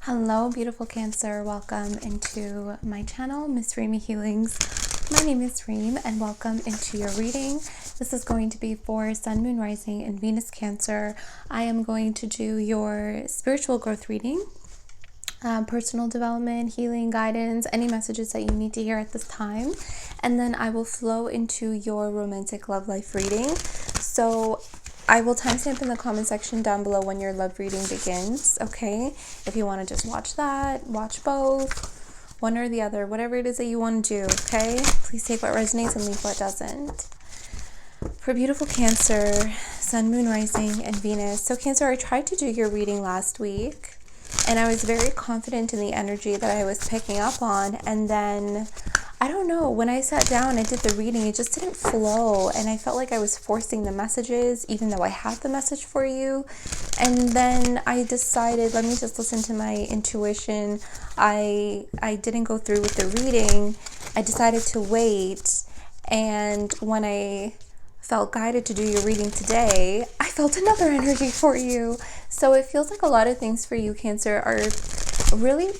Hello, beautiful Cancer. Welcome into my channel, Miss Reem Healings. My name is Reem, and welcome into your reading. This is going to be for Sun, Moon, Rising, and Venus Cancer. I am going to do your spiritual growth reading, personal development, healing, guidance, any messages that you need to hear at this time. And then I will flow into your romantic love life reading. So I will timestamp in the comment section down below when your love reading begins, okay? If you want to just watch that, watch both, one or the other, whatever it is that you want to do, okay? Please take what resonates and leave what doesn't. For beautiful Cancer, Sun, Moon, Rising, and Venus. So Cancer, I tried to do your reading last week, and I was very confident in the energy that I was picking up on, and then I don't know, when I sat down and did the reading, it just didn't flow, and I felt like I was forcing the messages, even though I had the message for you. And then I decided, let me just listen to my intuition. I didn't go through with the reading. I decided to wait, and when I felt guided to do your reading today, I felt another energy for you. So it feels like a lot of things for you, Cancer, are really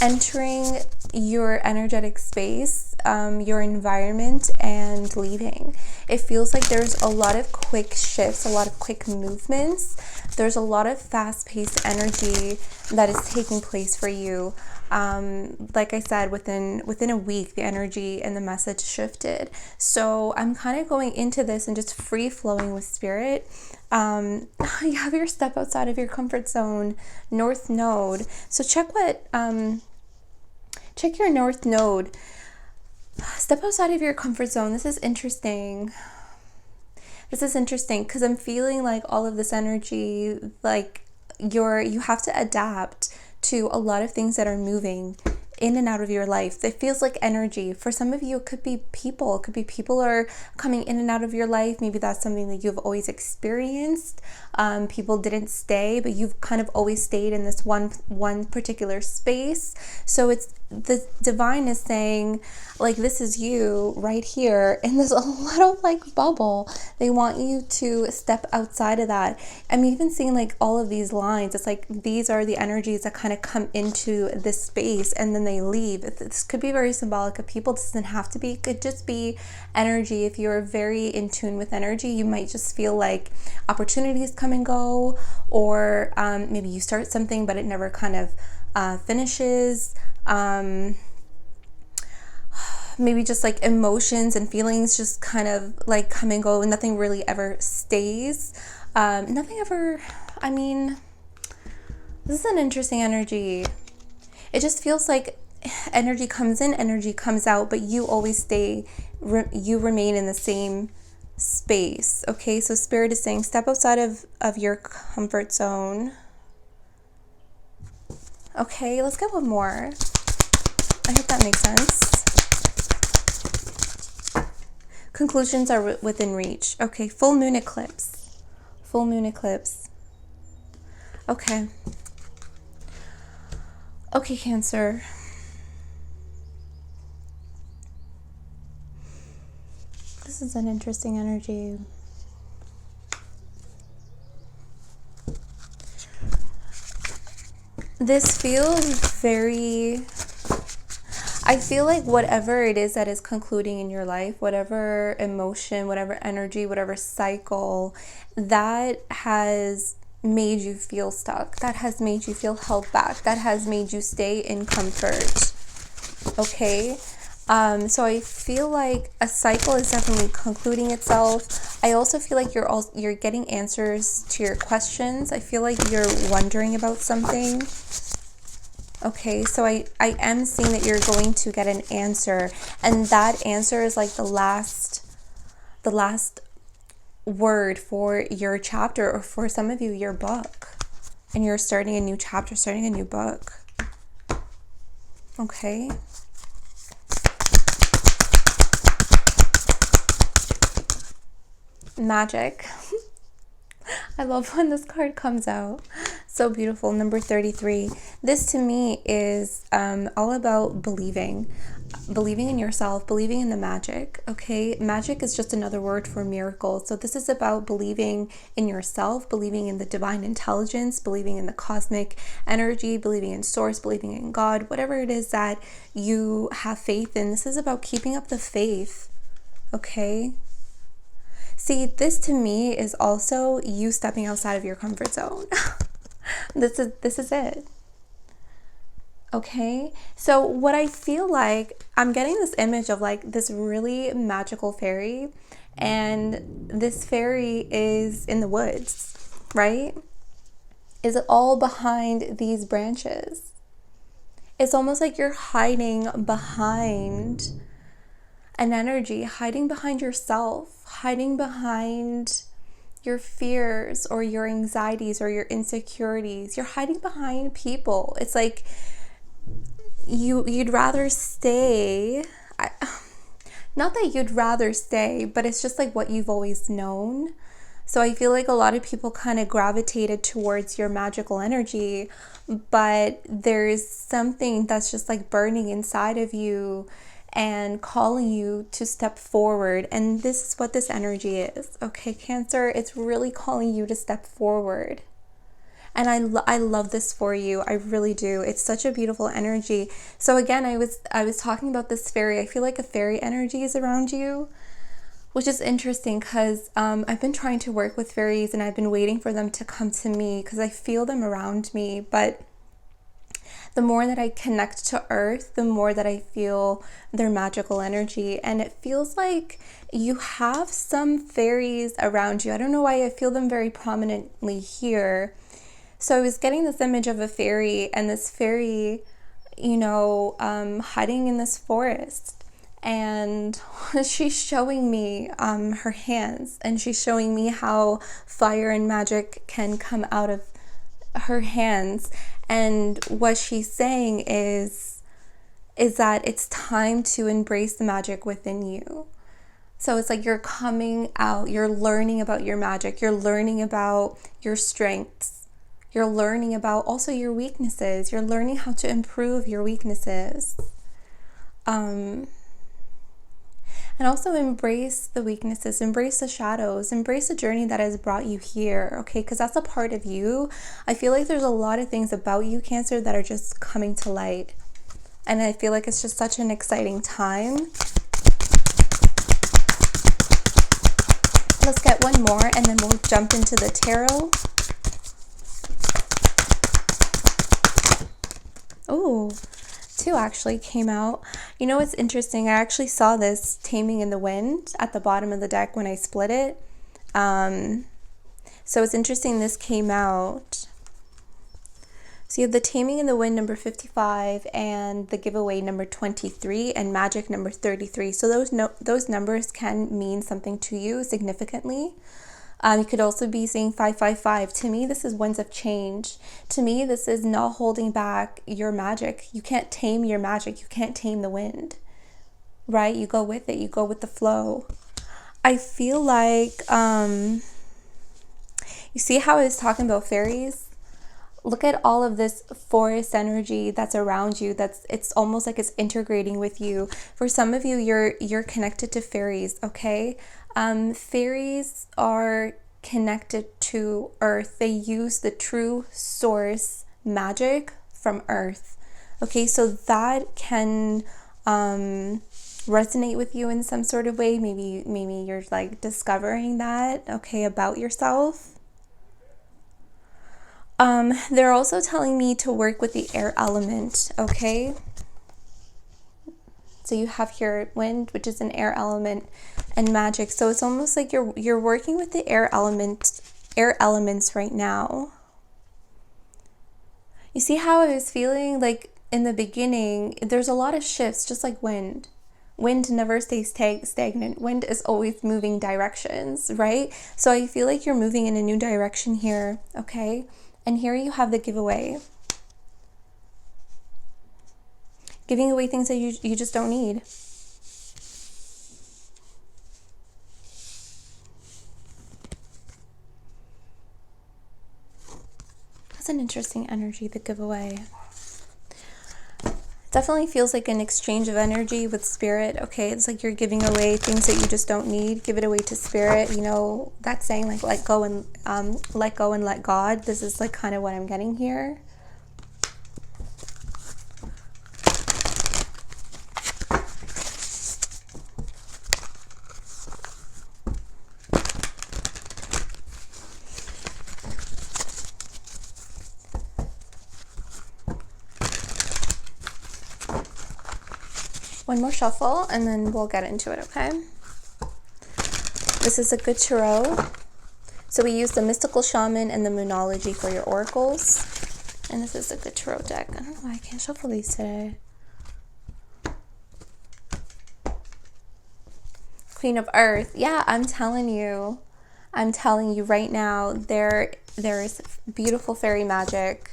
entering your energetic space, your environment, and leaving. It feels like there's a lot of quick shifts, a lot of quick movements. There's a lot of fast-paced energy that is taking place for you. Like I said, within a week, the energy and the message shifted. So I'm kind of going into this and just free-flowing with spirit. You have your step outside of your comfort zone, North Node. So check your North Node. Step outside of your comfort zone. This is interesting. This is interesting because I'm feeling like all of this energy, like you have to adapt to a lot of things that are moving in and out of your life. It feels like energy. For some of you, it could be people. It could be people are coming in and out of your life. Maybe that's something that you've always experienced. People didn't stay, but you've kind of always stayed in this one particular space. So it's the divine is saying, like, this is you right here in this little like bubble. They want you to step outside of that. I'm even seeing like all of these lines. It's like these are the energies that kind of come into this space and then they leave. This could be very symbolic of people. This doesn't have to be. It could just be energy. If you're very in tune with energy, you might just feel like opportunities come and go, or maybe you start something but it never kind of finishes. Maybe just like emotions and feelings just kind of like come and go and nothing really ever stays. Nothing ever, I mean, this is an interesting energy. It just feels like energy comes in, energy comes out, but you always stay, you remain in the same space. Okay, so Spirit is saying step outside of your comfort zone. Okay, let's get one more. I hope that makes sense. Conclusions are within reach. Okay, full moon eclipse. Full moon eclipse. Okay. Okay, Cancer. This is an interesting energy. This feels very... I feel like whatever it is that is concluding in your life, whatever emotion, whatever energy, whatever cycle, that has made you feel stuck, that has made you feel held back, that has made you stay in comfort. Okay? So I feel like a cycle is definitely concluding itself. I also feel like you're getting answers to your questions. I feel like you're wondering about something. Okay, so I am seeing that you're going to get an answer, and that answer is like the last word for your chapter, or for some of you, your book, and you're starting a new chapter, starting a new book. Okay. Magic. I love when this card comes out. So beautiful. Number 33. This to me is all about believing in yourself, believing in the magic. Okay, magic is just another word for miracle. So this is about believing in yourself, believing in the divine intelligence, believing in the cosmic energy, believing in source, believing in God, whatever it is that you have faith in. This is about keeping up the faith. Okay, see, this to me is also you stepping outside of your comfort zone. This is it. Okay, so what I feel like, I'm getting this image of like this really magical fairy, and this fairy is in the woods, right? Is it all behind these branches? It's almost like you're hiding behind an energy, hiding behind yourself, hiding behind your fears or your anxieties or your insecurities. You're hiding behind people. It's like you'd rather stay. Not that you'd rather stay, but it's just like what you've always known. So I feel like a lot of people kind of gravitated towards your magical energy, but there's something that's just like burning inside of you and calling you to step forward. And this is what this energy is. Okay, Cancer, it's really calling you to step forward. And I love this for you. I really do. It's such a beautiful energy. So again, I was talking about this fairy. I feel like a fairy energy is around you, which is interesting because I've been trying to work with fairies and I've been waiting for them to come to me because I feel them around me. But the more that I connect to Earth, the more that I feel their magical energy. And it feels like you have some fairies around you. I don't know why I feel them very prominently here. So I was getting this image of a fairy, and this fairy, hiding in this forest. And she's showing me her hands, and she's showing me how fire and magic can come out of her hands. And what she's saying is that it's time to embrace the magic within you. So it's like you're coming out, you're learning about your magic, you're learning about your strengths. You're learning about also your weaknesses. You're learning how to improve your weaknesses. And also embrace the weaknesses, embrace the shadows, embrace the journey that has brought you here, okay? Because that's a part of you. I feel like there's a lot of things about you, Cancer, that are just coming to light. And I feel like it's just such an exciting time. Let's get one more and then we'll jump into the tarot. Oh, 2 actually came out. You know what's interesting? I actually saw this Taming in the Wind at the bottom of the deck when I split it. So it's interesting this came out. So you have the Taming in the Wind number 55 and the giveaway number 23 and magic number 33. So those numbers can mean something to you significantly. You could also be saying 555. To me, this is winds of change. To me, this is not holding back your magic. You can't tame your magic. You can't tame the wind, right? You go with it. You go with the flow. I feel like, you see how I was talking about fairies? Look at all of this forest energy that's around you. It's almost like it's integrating with you. For some of you, you're connected to fairies, okay? Fairies are connected to Earth. They use the true source magic from Earth. Okay, so that can resonate with you in some sort of way. Maybe you're like discovering that, okay, about yourself. They're also telling me to work with the air element, okay? So you have here wind, which is an air element, and magic. So it's almost like you're working with the air elements right now. You see how I was feeling like in the beginning, there's a lot of shifts, just like wind. Wind never stays stagnant. Wind is always moving directions, right? So I feel like you're moving in a new direction here, okay? And here you have the giveaway. Giving away things that you just don't need. That's an interesting energy to give away. Definitely feels like an exchange of energy with spirit. Okay, it's like you're giving away things that you just don't need. Give it away to spirit. You know that saying, like let go and let God. This is like kind of what I'm getting here. One more shuffle and then we'll get into it, okay? This is a good tarot. So we use the Mystical Shaman and the Moonology for your oracles. And this is a good tarot deck. I don't know why I can't shuffle these today. Queen of Earth. Yeah, I'm telling you right now, there is beautiful fairy magic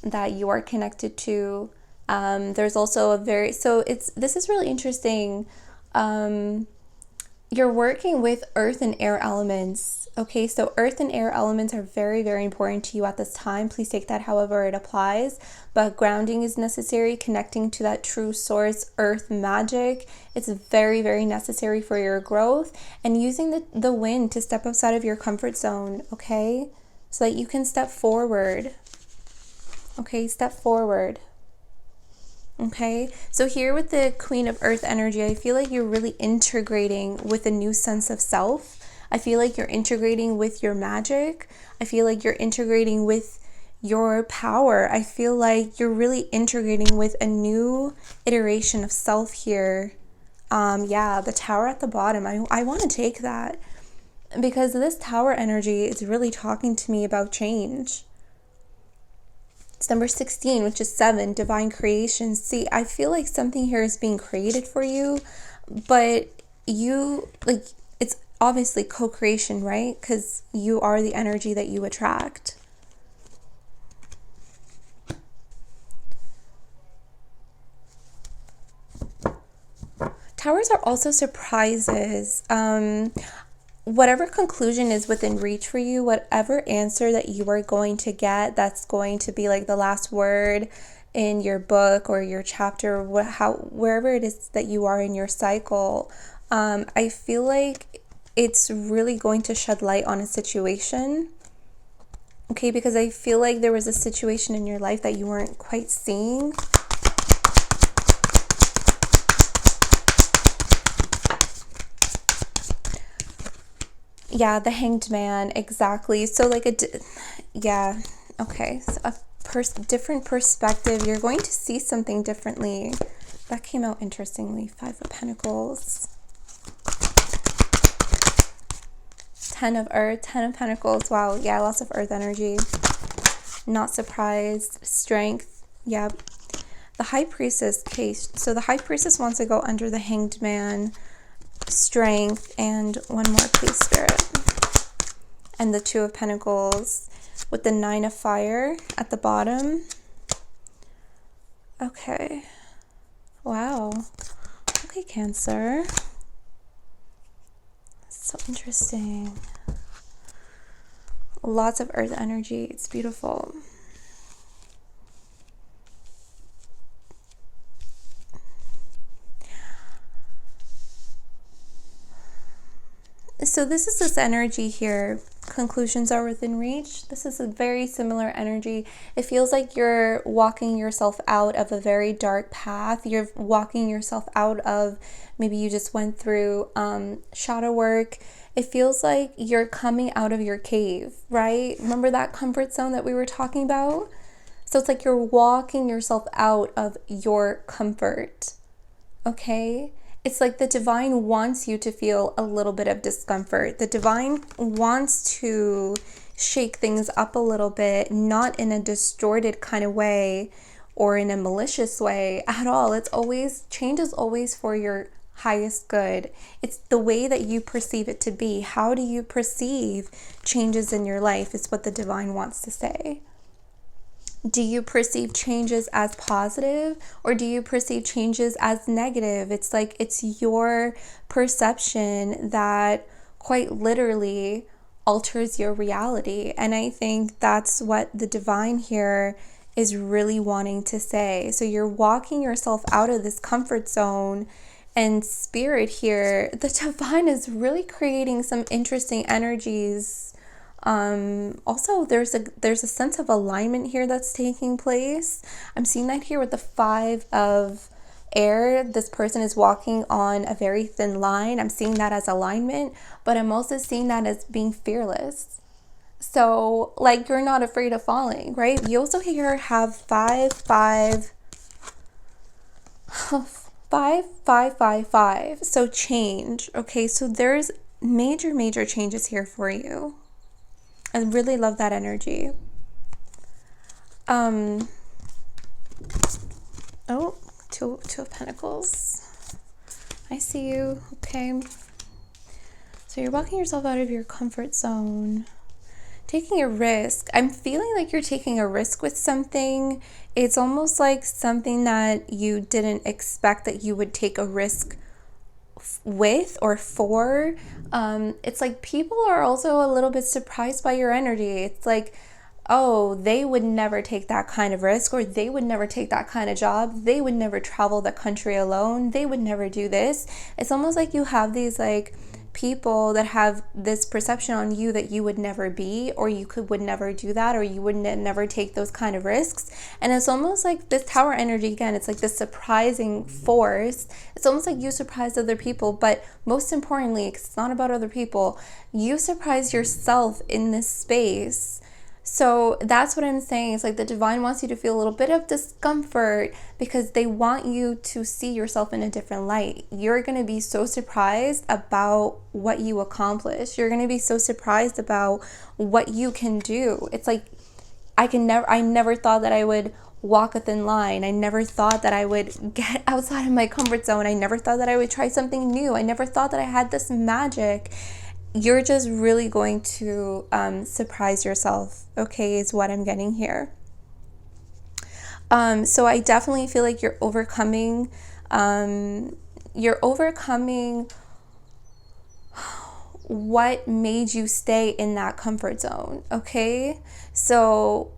that you are connected to. There's also this is really interesting. You're working with earth and air elements. Okay, so earth and air elements are very, very important to you at this time. Please take that however it applies. But grounding is necessary, connecting to that true source, earth magic. It's very, very necessary for your growth. And using the wind to step outside of your comfort zone, okay? So that you can step forward. Okay, step forward. Okay, so here with the Queen of Earth energy, I feel like you're really integrating with a new sense of self. I feel like you're integrating with your magic. I feel like you're integrating with your power. I feel like you're really integrating with a new iteration of self here. Yeah, the Tower at the bottom. I want to take that because this Tower energy is really talking to me about change. It's number 16, which is 7, divine creation. See, I feel like something here is being created for you, but it's obviously co-creation, right? Because you are the energy that you attract. Towers are also surprises. Whatever conclusion is within reach for you, whatever answer that you are going to get, that's going to be like the last word in your book or your chapter, wherever it is that you are in your cycle, I feel like it's really going to shed light on a situation. Okay, because I feel like there was a situation in your life that you weren't quite seeing. Yeah, the Hanged Man, exactly. So like yeah, okay. So a different perspective. You're going to see something differently. That came out interestingly. 5 of Pentacles. 10 of Earth, 10 of Pentacles. Wow, yeah, lots of Earth energy. Not surprised. Strength, yeah. The High Priestess case. So the High Priestess wants to go under the Hanged Man. Strength, and one more, please, Spirit. And the 2 of Pentacles with the 9 of Fire at the bottom. Okay. Wow. Okay, Cancer. So interesting. Lots of earth energy. It's beautiful. So this is this energy here. Conclusions are within reach. This is a very similar energy. It feels like you're walking yourself out of a very dark path. You're walking yourself out of, maybe you just went through shadow work. It feels like you're coming out of your cave, right? Remember that comfort zone that we were talking about? So it's like you're walking yourself out of your comfort, okay? It's like the divine wants you to feel a little bit of discomfort. The divine wants to shake things up a little bit, not in a distorted kind of way or in a malicious way at all. Change is always for your highest good. It's the way that you perceive it to be. How do you perceive changes in your life is what the divine wants to say. Do you perceive changes as positive or do you perceive changes as negative? It's like it's your perception that quite literally alters your reality. And I think that's what the divine here is really wanting to say. So you're walking yourself out of this comfort zone, and spirit here, the divine is really creating some interesting energies. Also there's a sense of alignment here that's taking place. I'm seeing that here with the 5 of air. This person is walking on a very thin line. I'm seeing that as alignment, but I'm also seeing that as being fearless. So like, you're not afraid of falling, right? You also here have 5, 5, 5, 5, 5, 5. So change. Okay, so there's major changes here for you. I really love that energy. Oh, two of Pentacles. I see you. Okay. So you're walking yourself out of your comfort zone, taking a risk. I'm feeling like you're taking a risk with something. It's almost like something that you didn't expect that you would take a risk with or for. It's like people are also a little bit surprised by your energy. It's like, oh, they would never take that kind of risk, or they would never take that kind of job. They would never travel the country alone. They would never do this. It's almost like you have these like people that have this perception on you that you would never be, or you would never do that, or you would never take those kind of risks. And it's almost like this Tower energy again, it's like this surprising force. It's almost like you surprise other people, but most importantly, it's not about other people, you surprise yourself in this space. So that's what I'm saying. It's like the divine wants you to feel a little bit of discomfort because they want you to see yourself in a different light. You're going to be so surprised about what you accomplish. You're going to be so surprised about what you can do. It's like, I never thought that I would walk a thin line. I never thought that I would get outside of my comfort zone. I never thought that I would try something new. I never thought that I had this magic. You're just really going to surprise yourself, okay, is what I'm getting here. So I definitely feel like you're overcoming what made you stay in that comfort zone, okay? So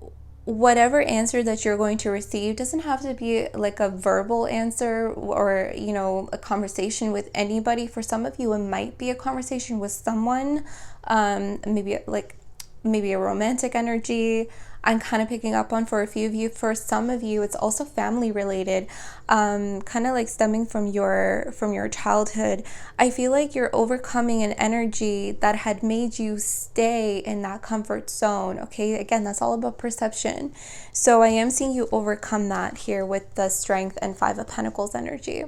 whatever answer that you're going to receive doesn't have to be like a verbal answer or, you know, a conversation with anybody. For some of you, it might be a conversation with someone, maybe a romantic energy. I'm kind of picking up on for a few of you. For some of you, it's also family related, kind of like stemming from your childhood. I feel like you're overcoming an energy that had made you stay in that comfort zone. Okay, again, that's all about perception. So I am seeing you overcome that here with the Strength and 5 of Pentacles energy.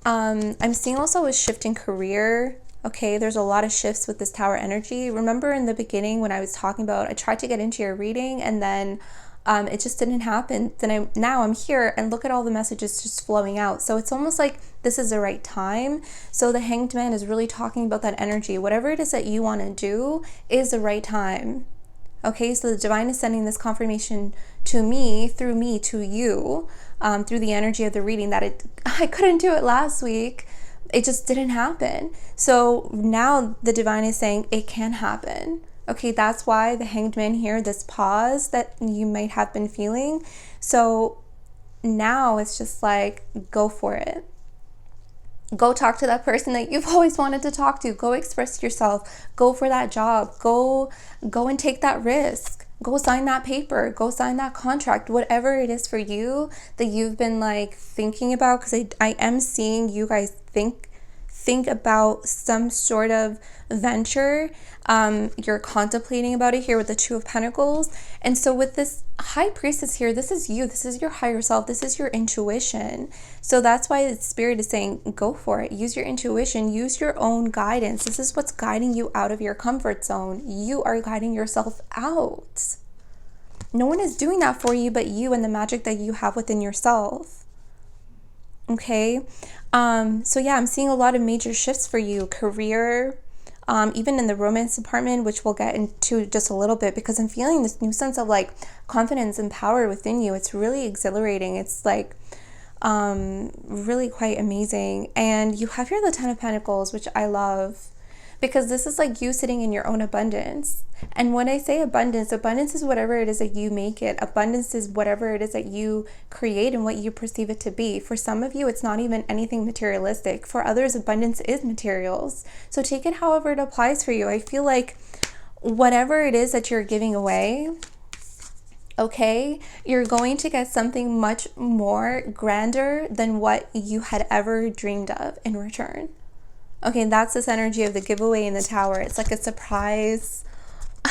I'm seeing also a shift in career. Okay, there's a lot of shifts with this Tower energy. Remember in the beginning when I was talking about, I tried to get into your reading and then it just didn't happen. Then now I'm here and look at all the messages just flowing out. So it's almost like this is the right time. So the Hanged Man is really talking about that energy. Whatever it is that you want to do is the right time. Okay, so the divine is sending this confirmation to me, to you, through the energy of the reading that I couldn't do it last week. It just didn't happen. So now the divine is saying it can happen. Okay, that's why the Hanged Man here, this pause that you might have been feeling. So now it's just like, go for it. Go talk to that person that you've always wanted to talk to. Go express yourself. Go for that job. Go and take that risk. Go sign that paper. Go sign that contract. Whatever it is for you that you've been like thinking about, because I am seeing you guys think about some sort of venture. You're contemplating about it here with the Two of Pentacles. And so with this High Priestess here, this is you. This is your higher self. This is your intuition. So that's why the Spirit is saying, go for it. Use your intuition. Use your own guidance. This is what's guiding you out of your comfort zone. You are guiding yourself out. No one is doing that for you but you and the magic that you have within yourself. Okay, so yeah, I'm seeing a lot of major shifts for you. Career, even in the romance department, which we'll get into just a little bit, because I'm feeling this new sense of like confidence and power within you. It's really exhilarating. It's like really quite amazing. And you have here the 10 of Pentacles, which I love, because this is like you sitting in your own abundance. And when I say abundance, abundance is whatever it is that you make it. Abundance is whatever it is that you create and what you perceive it to be. For some of you, it's not even anything materialistic. For others, abundance is materials. So take it however it applies for you. I feel like whatever it is that you're giving away, okay, you're going to get something much more grander than what you had ever dreamed of in return. Okay, that's this energy of the giveaway in the tower. It's like a surprise.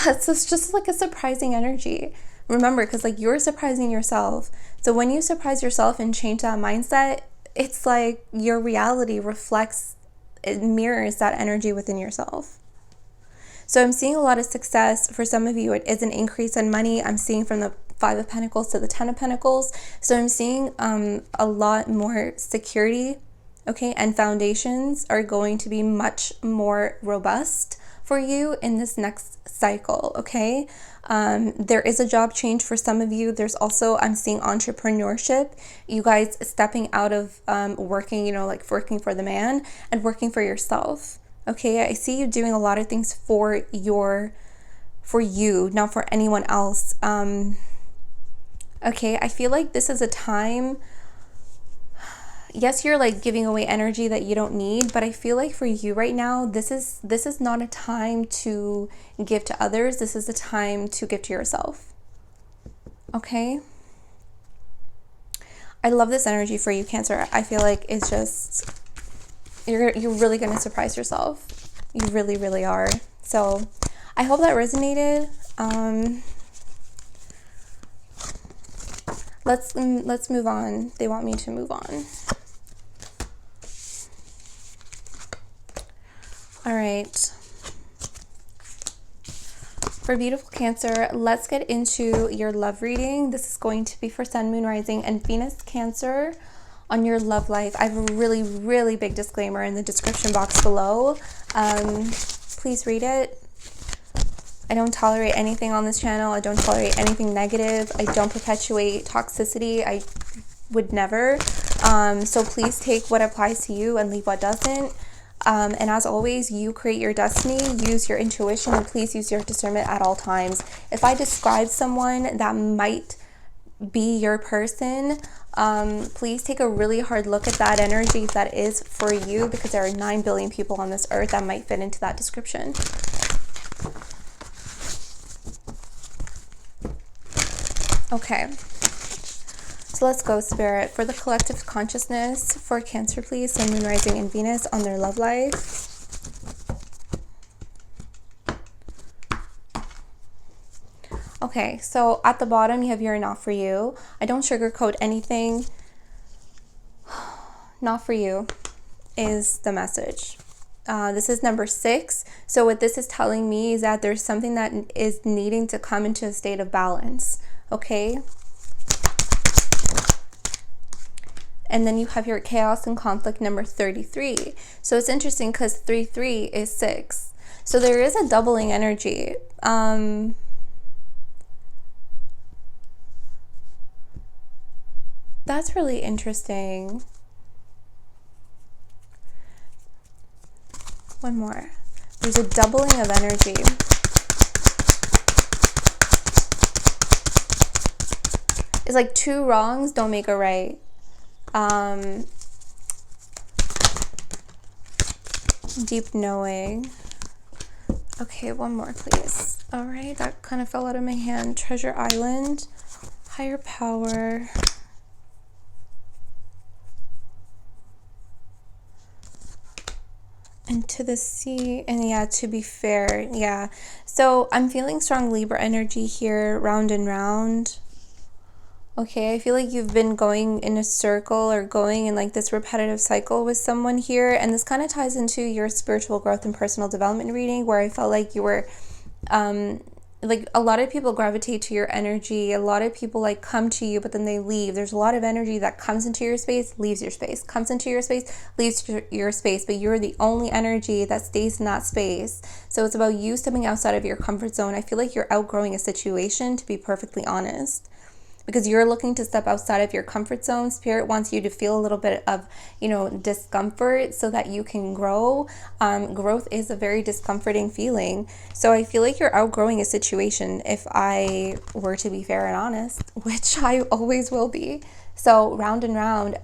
It's just like a surprising energy. Remember, because like you're surprising yourself. So when you surprise yourself and change that mindset, it's like your reality reflects, it mirrors that energy within yourself. So I'm seeing a lot of success. For some of you, it is an increase in money. I'm seeing from the 5 of Pentacles to the 10 of Pentacles. So I'm seeing a lot more security, okay? And foundations are going to be much more robust for you in this next cycle, okay? There is a job change for some of you. There's also, I'm seeing entrepreneurship. You guys stepping out of working, you know, like working for the man and working for yourself. Okay, I see you doing a lot of things for you, not for anyone else. Okay, I feel like this is a time, yes, you're like giving away energy that you don't need, but I feel like for you right now, this is not a time to give to others. This is a time to give to yourself. Okay? I love this energy for you, Cancer. I feel like it's just, you're really going to surprise yourself. You really, really are. So I hope that resonated. Let's move on. They want me to move on. All right. For beautiful Cancer, let's get into your love reading. This is going to be for Sun, Moon, Rising, and Venus Cancer. On your love life, I have a really, really big disclaimer in the description box below. Please read it. I don't tolerate anything on this channel. I don't tolerate anything negative. I don't perpetuate toxicity. I would never. So please take what applies to you and leave what doesn't. And as always, you create your destiny. Use your intuition, and please use your discernment at all times. If I describe someone that might be your person, please take a really hard look at that energy if that is for you, because there are 9 billion people on this earth that might fit into that description. Okay, so let's go, Spirit. For the collective consciousness for Cancer, please, Sun, Moon, Rising, and Venus on their love life. Okay, so at the bottom, you have your not for you. I don't sugarcoat anything. Not for you is the message. This is number 6. So what this is telling me is that there's something that is needing to come into a state of balance. Okay? And then you have your chaos and conflict number 33. So it's interesting because 33 is 6. So there is a doubling energy. That's really interesting. One more. There's a doubling of energy. It's like 2 wrongs don't make a right. Deep knowing. Okay, one more, please. All right, that kind of fell out of my hand. Treasure Island. Higher power. And to the sea, and yeah, to be fair, yeah. So I'm feeling strong Libra energy here, round and round. Okay, I feel like you've been going in a circle or going in like this repetitive cycle with someone here. And this kind of ties into your spiritual growth and personal development reading, where I felt like you were, like a lot of people gravitate to your energy. A lot of people like come to you, but then they leave. There's a lot of energy that comes into your space, leaves your space, comes into your space, leaves your space, but you're the only energy that stays in that space. So it's about you stepping outside of your comfort zone. I feel like you're outgrowing a situation, to be perfectly honest. because you're looking to step outside of your comfort zone. Spirit wants you to feel a little bit of, discomfort so that you can grow. Growth is a very discomforting feeling. So I feel like you're outgrowing a situation, if I were to be fair and honest, which I always will be. So round and round,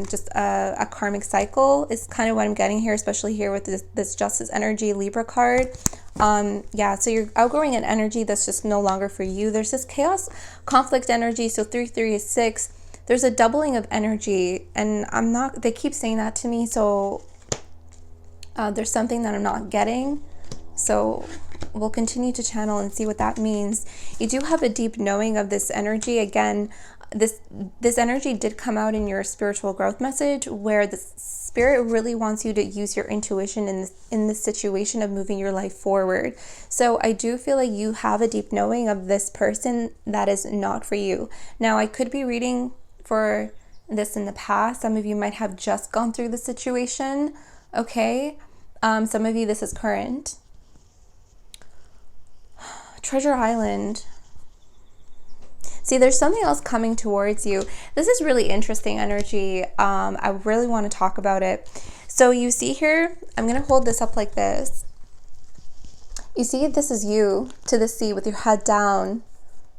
just a karmic cycle is kind of what I'm getting here, especially here with this Justice energy Libra card. So you're outgrowing an energy that's just no longer for you. There's this chaos conflict energy. So 3 is 6. There's a doubling of energy, and they keep saying that to me. So there's something that I'm not getting. So we'll continue to channel and see what that means. You do have a deep knowing of this energy. Again, this energy did come out in your spiritual growth message, where the spirit really wants you to use your intuition in this situation of moving your life forward. So I do feel like you have a deep knowing of this person that is not for you. Now, I could be reading for this in the past. Some of you might have just gone through the situation. Okay. Some of you, this is current. Treasure Island. See, there's something else coming towards you. This is really interesting energy. I really want to talk about it. So you see here, I'm going to hold this up like this. You see, this is you to the sea with your head down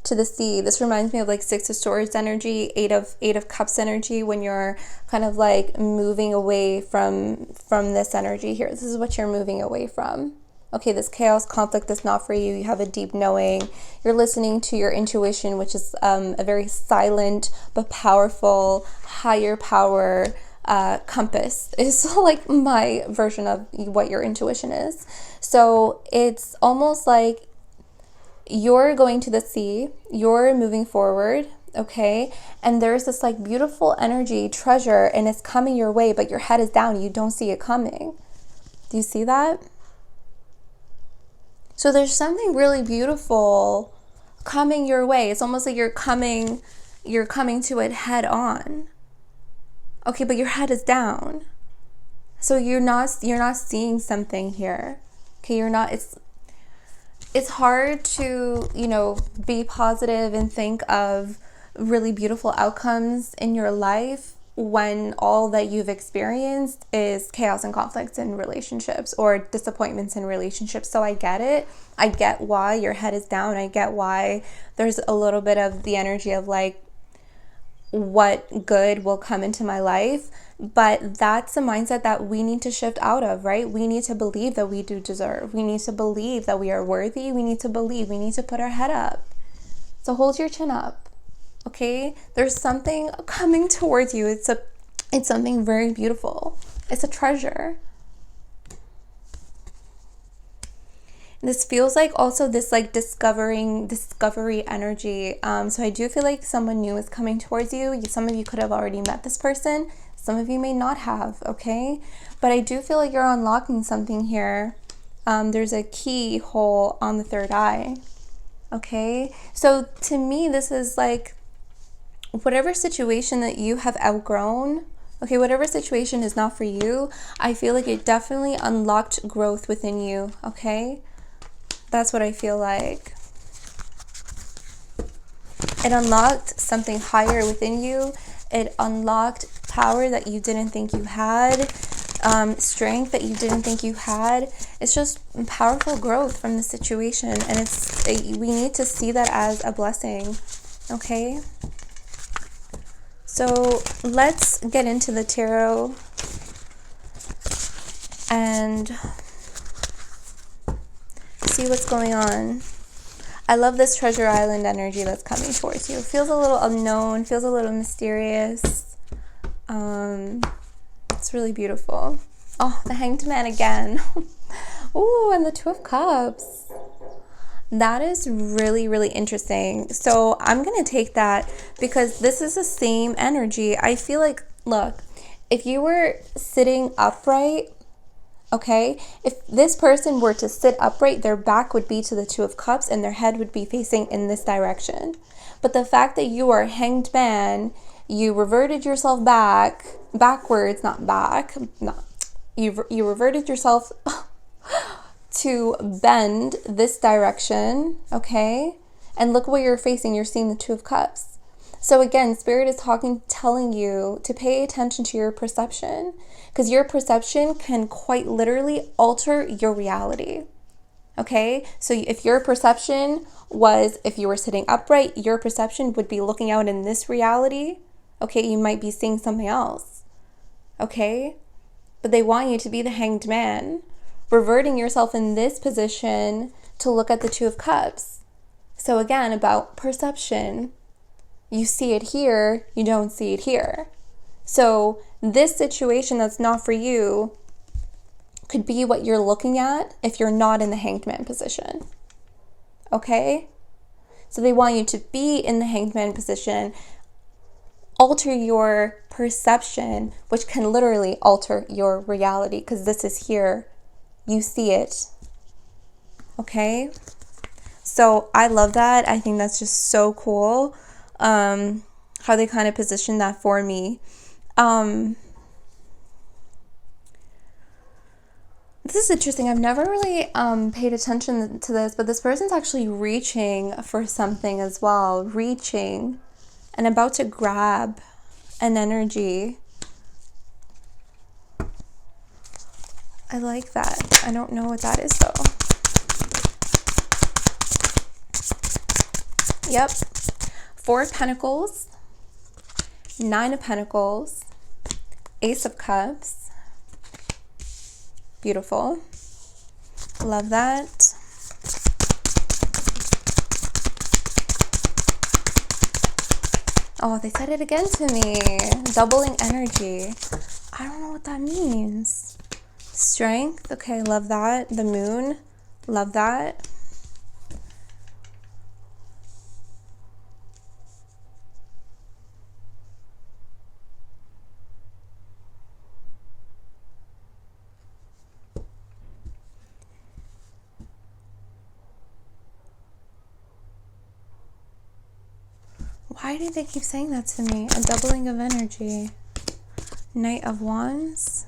to the sea. This reminds me of like 6 of Swords energy, 8 of Cups energy, when you're kind of like moving away from this energy here. This is what you're moving away from. Okay, this chaos conflict is not for you. You have a deep knowing. You're listening to your intuition, which is a very silent but powerful, higher power compass. Is like my version of what your intuition is. So it's almost like you're going to the sea, you're moving forward, okay? And there's this like beautiful energy, treasure, and it's coming your way, but your head is down. You don't see it coming. Do you see that? So there's something really beautiful coming your way. It's almost like you're coming to it head on. Okay, but your head is down. So you're not seeing something here. Okay, you're not, it's hard to, be positive and think of really beautiful outcomes in your life when all that you've experienced is chaos and conflicts in relationships or disappointments in relationships. So I get it. I get why your head is down. I get why there's a little bit of the energy of like, what good will come into my life? But that's a mindset that we need to shift out of, right? We need to believe that we do deserve. We need to believe that we are worthy. We need to put our head up. So hold your chin up. Okay, there's something coming towards you. It's something very beautiful. It's a treasure. This feels like also this like discovery energy. So I do feel like someone new is coming towards you. Some of you could have already met this person. Some of you may not have, okay? But I do feel like you're unlocking something here. There's a keyhole on the third eye, okay? So to me, this is like, whatever situation that you have outgrown, okay, whatever situation is not for you, I feel like it definitely unlocked growth within you, okay? That's what I feel like. It unlocked something higher within you. It unlocked power that you didn't think you had, strength that you didn't think you had. It's just powerful growth from the situation, and we need to see that as a blessing, okay? So let's get into the tarot and see what's going on. I love this Treasure Island energy that's coming towards you. It feels a little unknown, feels a little mysterious. It's really beautiful. Oh, the Hanged Man again. Ooh, and the Two of Cups. That is really, really interesting. So I'm going to take that because this is the same energy. I feel like, look, if you were sitting upright, okay, if this person were to sit upright, their back would be to the Two of Cups and their head would be facing in this direction. But the fact that you are Hanged Man, you reverted yourself backwards, not back, no, you reverted yourself to bend this direction, okay? And look where you're facing. You're seeing the Two of Cups. So again, Spirit is telling you to pay attention to your perception, because your perception can quite literally alter your reality. Okay, so if your perception was, if you were sitting upright, your perception would be looking out in this reality. Okay, you might be seeing something else. Okay, but they want you to be the Hanged Man, reverting yourself in this position to look at the Two of Cups. So again, about perception, you see it here, you don't see it here. So this situation that's not for you could be what you're looking at if you're not in the Hanged Man position. Okay? So they want you to be in the Hanged Man position, alter your perception, which can literally alter your reality, because this is here. You see it. Okay? So I love that. I think that's just so cool, how they kind of position that for me. This is interesting. I've never really paid attention to this, but this person's actually reaching for something as well. Reaching and about to grab an energy. I like that. I don't know what that is though. Yep. 4 of Pentacles, 9 of Pentacles, Ace of Cups. Beautiful. Love that. Oh, they said it again to me. Doubling energy. I don't know what that means. Strength. Okay, love that. The moon. Love that. Why do they keep saying that to me? A doubling of energy. Knight of Wands.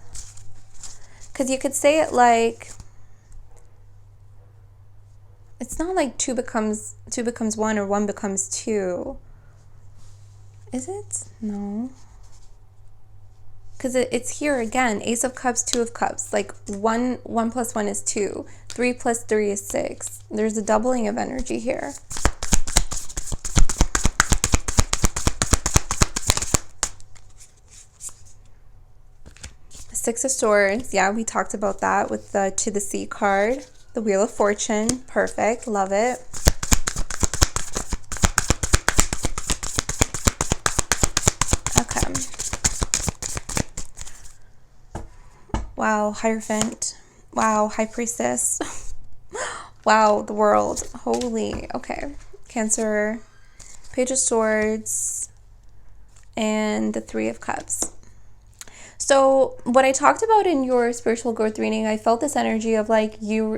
Because you could say it like, it's not like two becomes 1 or 1 becomes 2. Is it? No. Because it's here again. Ace of Cups, 2 of Cups. Like 1 plus 1 is 2. 3 plus 3 is 6. There's a doubling of energy here. Six of Swords. Yeah, we talked about that with the To the Sea card. The Wheel of Fortune. Perfect. Love it. Okay. Wow, Hierophant. Wow, High Priestess. Wow, the World. Holy. Okay. Cancer. Page of Swords. And the 3 of Cups. So what I talked about in your spiritual growth reading, I felt this energy of like we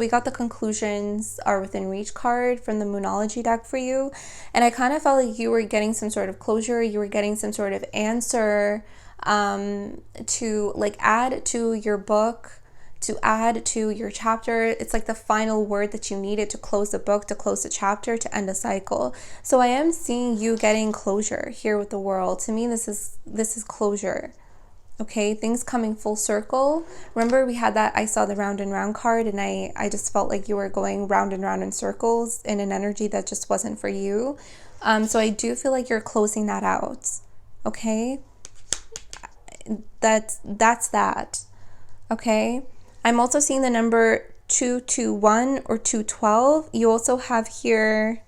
got the conclusions are within reach card from the Moonology deck for you. And I kind of felt like you were getting some sort of closure. You were getting some sort of answer to like add to your book, to add to your chapter. It's like the final word that you needed to close the book, to close the chapter, to end a cycle. So I am seeing you getting closure here with the World. To me, this is closure. Okay, things coming full circle. Remember we had that I saw the round and round card, and I just felt like you were going round and round in circles in an energy that just wasn't for you. So I do feel like you're closing that out. Okay? That's that. Okay? I'm also seeing the number 221 or 212. You also have here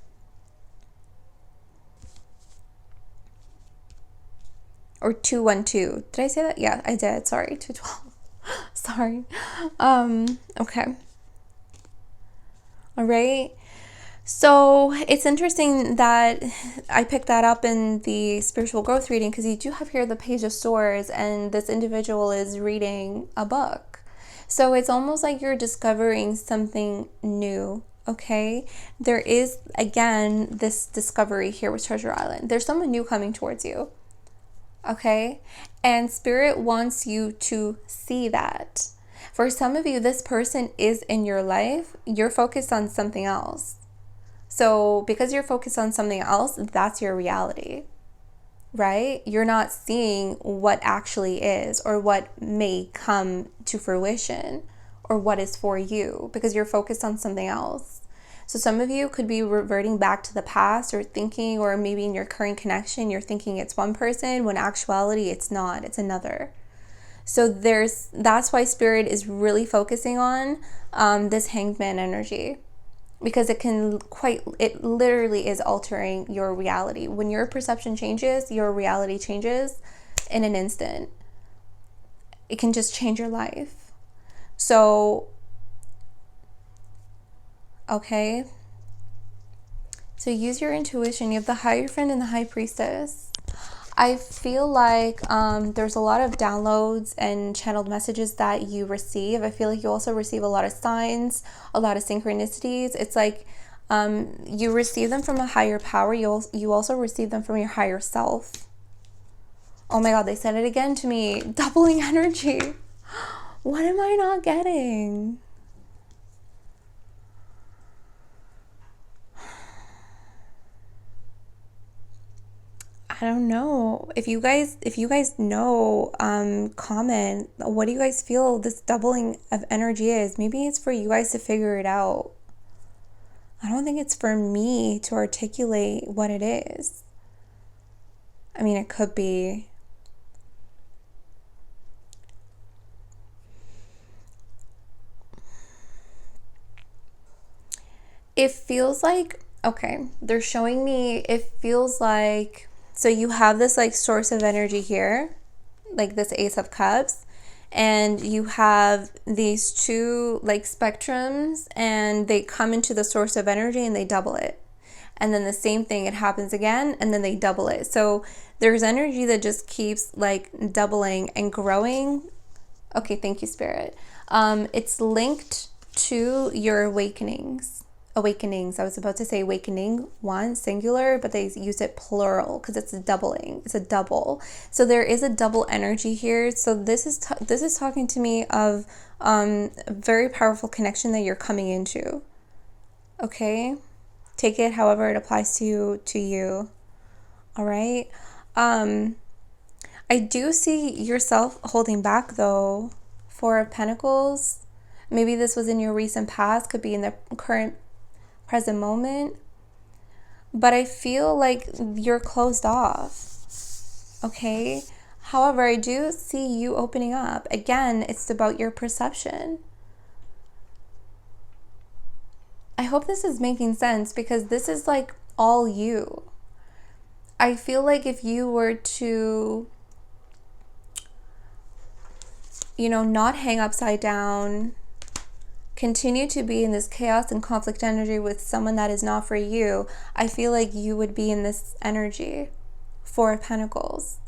or 212. Did I say that? Yeah, I did. Sorry, 212. Sorry. Okay. All right. So it's interesting that I picked that up in the spiritual growth reading, because you do have here the Page of Swords, and this individual is reading a book. So it's almost like you're discovering something new. Okay. There is, again, this discovery here with Treasure Island. There's someone new coming towards you. Okay, and Spirit wants you to see that. For some of you, this person is in your life. You're focused on something else. So because you're focused on something else, that's your reality, right? You're not seeing what actually is or what may come to fruition or what is for you because you're focused on something else. So some of you could be reverting back to the past or thinking, or maybe in your current connection, you're thinking it's one person when actuality it's not, it's another. So that's why Spirit is really focusing on this Hanged Man energy, because it literally is altering your reality. When your perception changes, your reality changes in an instant. It can just change your life. So, okay. So use your intuition. You have the Hierophant and the High Priestess. I feel like there's a lot of downloads and channeled messages that you receive. I feel like you also receive a lot of signs, a lot of synchronicities. It's like you receive them from a higher power. You also receive them from your higher self. Oh my God, they said it again to me. Doubling energy. What am I not getting? I don't know. If you guys know, comment. What do you guys feel this doubling of energy is? Maybe it's for you guys to figure it out. I don't think it's for me to articulate what it is. I mean, it could be. It feels like, okay, they're showing me, it feels like, so you have this like source of energy here, like this Ace of Cups, and you have these two like spectrums, and they come into the source of energy and they double it. And then the same thing, it happens again, and then they double it. So there's energy that just keeps like doubling and growing. Okay, thank you, Spirit. It's linked to your awakenings. I was about to say awakening one singular, but they use it plural because it's doubling. It's a double. So there is a double energy here. So this is talking to me of a very powerful connection that you're coming into. Okay, take it however it applies to you. All right. I do see yourself holding back though. Four of Pentacles. Maybe this was in your recent past, could be in the current present moment, but I feel like you're closed off. Okay, however, I do see you opening up. Again, it's about your perception. I hope this is making sense because this is like all you. I feel like if you were to, not hang upside down, continue to be in this chaos and conflict energy with someone that is not for you, I feel like you would be in this energy. Four of Pentacles.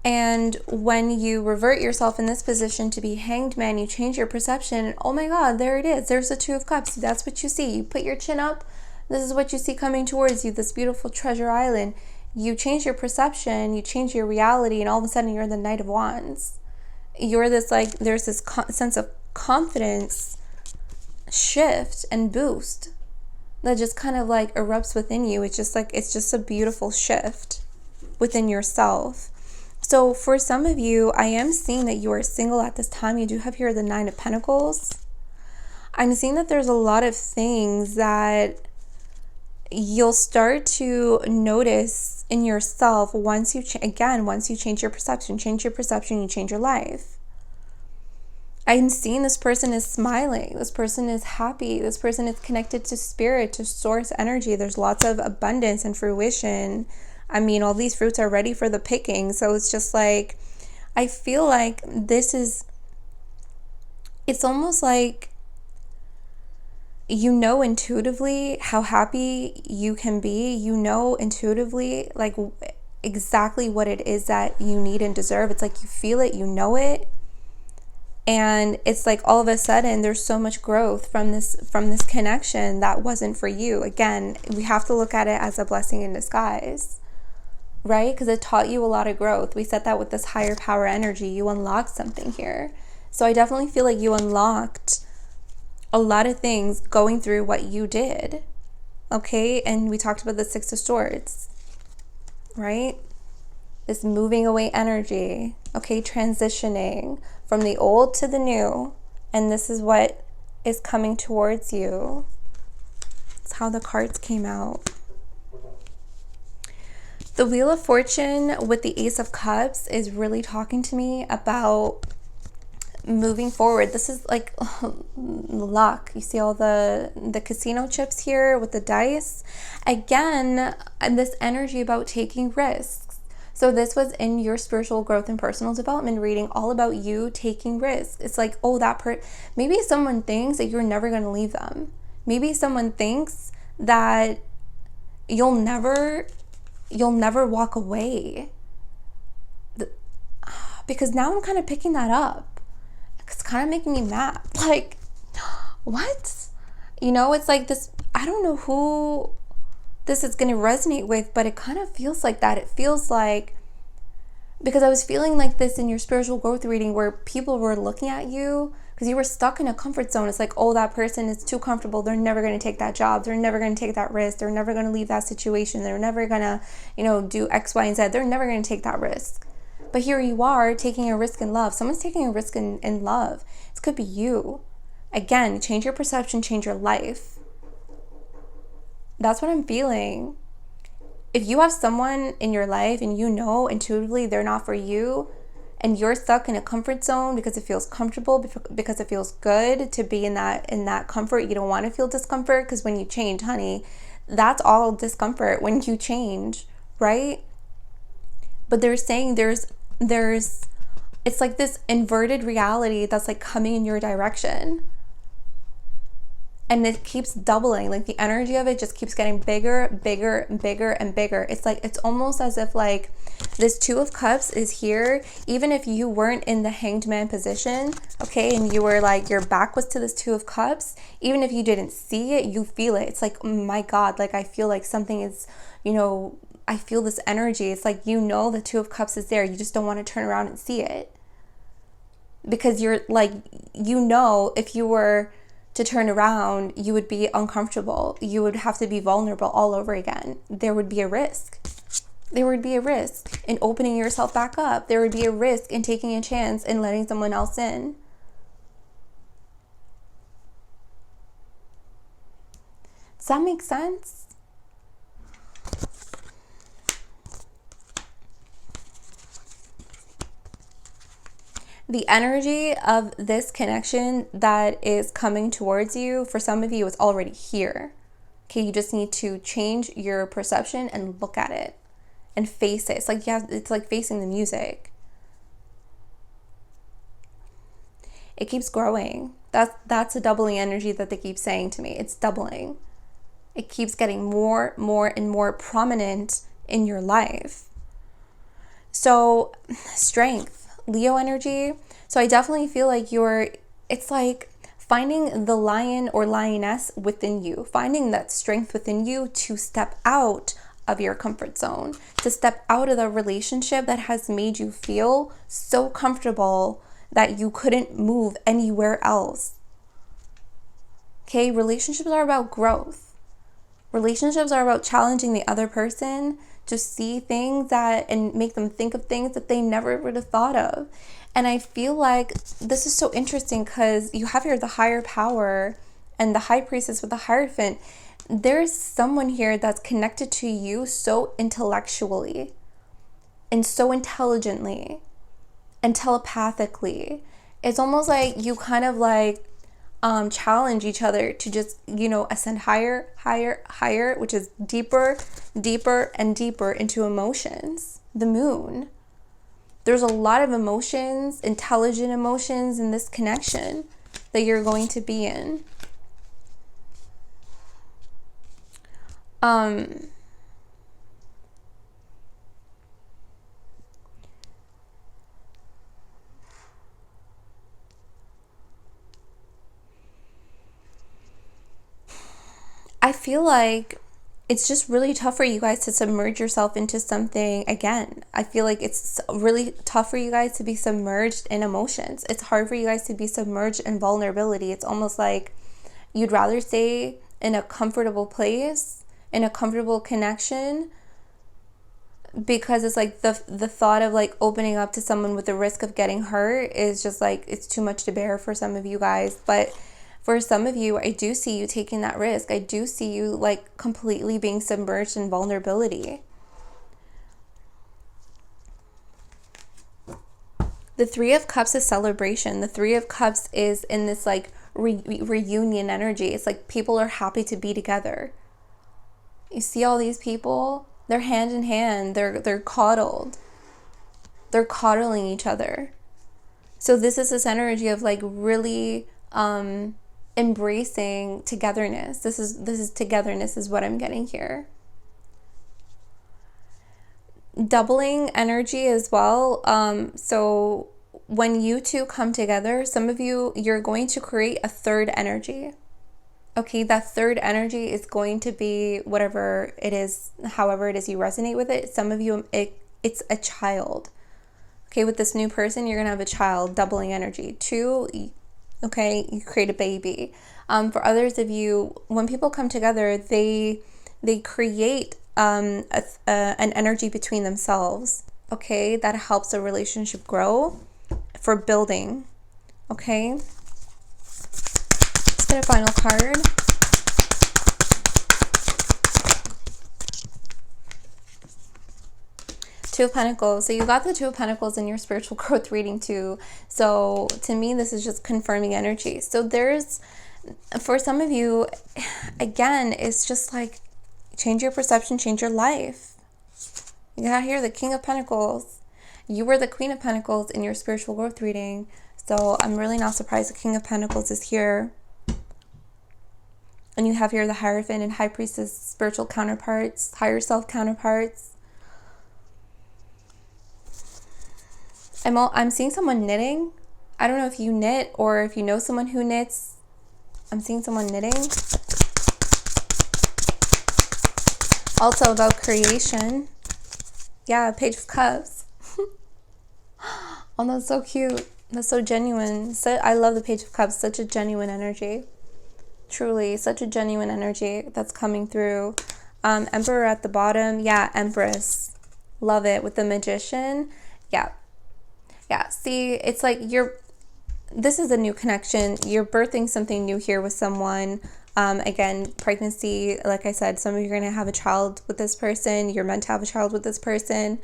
And when you revert yourself in this position to be Hanged Man, you change your perception, and oh my God, there it is. There's the Two of Cups. That's what you see. You put your chin up. This is what you see coming towards you, this beautiful treasure island. You change your perception, you change your reality, and all of a sudden you're the Knight of Wands. You're this like, there's this sense of confidence shift and boost that just kind of like erupts within you. It's just a beautiful shift within yourself. So for some of you, I am seeing that you are single at this time. You do have here the Nine of Pentacles. I'm seeing that there's a lot of things that you'll start to notice in yourself once you change your perception, you change your life. I'm seeing this person is smiling. This person is happy. This person is connected to spirit, to source energy. There's lots of abundance and fruition. I mean, all these fruits are ready for the picking. So it's just like, I feel like it's almost like intuitively how happy you can be. Intuitively like exactly what it is that you need and deserve. It's like you feel it, you know it. And it's like all of a sudden there's so much growth from this connection that wasn't for you. Again, we have to look at it as a blessing in disguise, right? Because it taught you a lot of growth. We said that with this higher power energy, you unlocked something here. So I definitely feel like you unlocked a lot of things going through what you did. Okay, and we talked about the Six of Swords, right? This moving away energy, okay, transitioning from the old to the new, and this is what is coming towards you. It's how the cards came out. The Wheel of Fortune with the Ace of Cups is really talking to me about moving forward. This is like luck. You see all the casino chips here with the dice. Again, and this energy about taking risks. So this was in your spiritual growth and personal development reading, all about you taking risks. It's like, oh, maybe someone thinks that you're never going to leave them. Maybe someone thinks that you'll never walk away. Because now I'm kind of picking that up. It's kind of making me mad. Like, what? You know, it's like this, I don't know who this is going to resonate with, but it kind of feels like that. It feels like, because I was feeling like this in your spiritual growth reading where people were looking at you because you were stuck in a comfort zone. It's like, oh, that person is too comfortable. They're never going to take that job. They're never going to take that risk. They're never going to leave that situation. They're never going to, do X, Y, and Z. They're never going to take that risk. But here you are taking a risk in love. Someone's taking a risk in love. This could be you. Again, change your perception, change your life. That's what I'm feeling. If you have someone in your life and you know intuitively they're not for you, and you're stuck in a comfort zone because it feels comfortable, because it feels good to be in that comfort, you don't want to feel discomfort, because when you change, honey, that's all discomfort when you change, right? But they're saying there's it's like this inverted reality that's like coming in your direction, and it keeps doubling. Like the energy of it just keeps getting bigger, bigger, bigger, and bigger. It's like, it's almost as if like this Two of Cups is here, even if you weren't in the Hanged Man position, okay, and you were like, your back was to this Two of Cups, even if you didn't see it, you feel it. It's like, oh my God, like I feel like something is, I feel this energy. It's like, the Two of Cups is there. You just don't want to turn around and see it. Because you're like, if you were to turn around, you would be uncomfortable. You would have to be vulnerable all over again. There would be a risk. There would be a risk in opening yourself back up. There would be a risk in taking a chance and letting someone else in. Does that make sense? The energy of this connection that is coming towards you, for some of you, is already here. Okay, you just need to change your perception and look at it and face it. It's like, it's like facing the music. It keeps growing. That's a doubling energy that they keep saying to me. It's doubling. It keeps getting more and more prominent in your life. So, strength. Leo energy. So I definitely feel like it's like finding the lion or lioness within you, finding that strength within you to step out of your comfort zone, to step out of the relationship that has made you feel so comfortable that you couldn't move anywhere else. Okay, relationships are about growth. Relationships are about challenging the other person to see things and make them think of things that they never would have thought of. And I feel like this is so interesting because you have here the higher power and the high priestess with the Hierophant. There's someone here that's connected to you so intellectually and so intelligently and telepathically. It's almost like you kind of like challenge each other to just, ascend higher, higher, higher, which is deeper, deeper, and deeper into emotions. The moon. There's a lot of emotions, intelligent emotions in this connection that you're going to be in. I feel like it's just really tough for you guys to submerge yourself into something again. I feel like it's really tough for you guys to be submerged in emotions. It's hard for you guys to be submerged in vulnerability. It's almost like You'd rather stay in a comfortable place, in a comfortable connection, because it's like the thought of like opening up to someone with the risk of getting hurt is just like, it's too much to bear for some of you guys. But for some of you, I do see you taking that risk. I do see you like completely being submerged in vulnerability. The Three of Cups is celebration. The Three of Cups is in this like reunion energy. It's like people are happy to be together. You see all these people? They're hand in hand. They're coddled. They're coddling each other. So this is this energy of like really embracing togetherness. This is togetherness is what I'm getting here. Doubling energy as well. So when you two come together, some of you, you're going to create a third energy. Okay, that third energy is going to be whatever it is, however it is you resonate with it. Some of you, it's a child. Okay, with this new person, you're going to have a child, doubling energy. Two, okay, you create a baby. For others of you, when people come together, they create an energy between themselves. Okay, that helps a relationship grow for building. Okay. Let's get a final card. Two of Pentacles. So you got the Two of Pentacles in your spiritual growth reading too. So to me, this is just confirming energy. So there's, for some of you, again, it's just like change your perception, change your life. You got here the King of Pentacles. You were the Queen of Pentacles in your spiritual growth reading. So I'm really not surprised the King of Pentacles is here. And you have here the Hierophant and High Priestess, spiritual counterparts, higher self counterparts. I'm seeing someone knitting. I don't know if you knit or if you know someone who knits. I'm seeing someone knitting. Also about creation. Yeah, Page of Cups. Oh, that's so cute. That's so genuine. I love the Page of Cups. Such a genuine energy. Truly, such a genuine energy that's coming through. Emperor at the bottom. Yeah, Empress. Love it. With the Magician. Yeah. Yeah, see, it's like this is a new connection. You're birthing something new here with someone. Again, pregnancy, like I said, some of you are going to have a child with this person. You're meant to have a child with this person.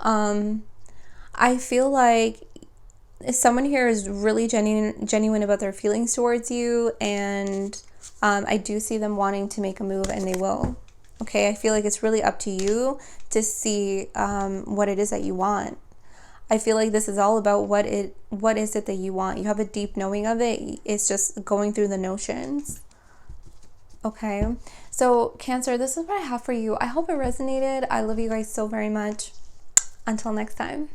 I feel like someone here is really genuine about their feelings towards you. And I do see them wanting to make a move, and they will. Okay, I feel like it's really up to you to see what it is that you want. I feel like this is all about what is it that you want. You have a deep knowing of it. It's just going through the notions. Okay, so Cancer, this is what I have for you. I hope it resonated. I love you guys so very much. Until next time.